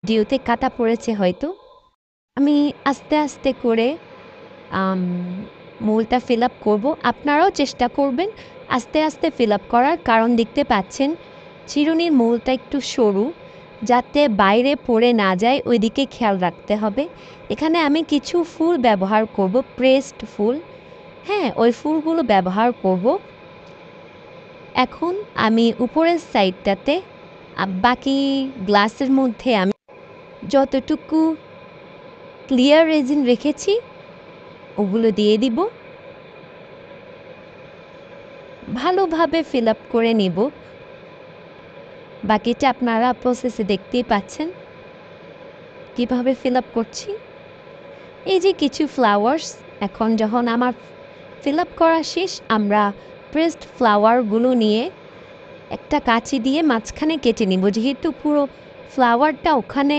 ভিডিওতে কাটা পড়েছে হয়তো। আমি আস্তে আস্তে করে মূলটা ফিল আপ করবো। আপনারাও চেষ্টা করবেন আস্তে আস্তে ফিল আপ করার, কারণ দেখতে পাচ্ছেন চিরুনির মূলটা একটু সরু, যাতে বাইরে পড়ে না যায় ওইদিকে খেয়াল রাখতে হবে। এখানে আমি কিছু ফুল ব্যবহার করব, প্রেসড ফুল। হ্যাঁ, ওই ফুলগুলো ব্যবহার করব। এখন আমি উপরের সাইডটাতে বাকি গ্লাসের মধ্যে আমি যতটুকু ক্লিয়ার রেজিন রেখেছি ওগুলো দিয়ে দিব। ভালোভাবে ফিল আপ করে নিব। বাকিটা আপনারা প্রসেসে দেখতেই পাচ্ছেন কিভাবে ফিল আপ করছি। এই যে কিছু ফ্লাওয়ার্স, এখন যখন আমার ফিল আপ করা শেষ, আমরা প্রেসড ফ্লাওয়ারগুলো নিয়ে একটা কাঁচি দিয়ে মাঝখানে কেটে নিব, যেহেতু পুরো ফ্লাওয়ারটা ওখানে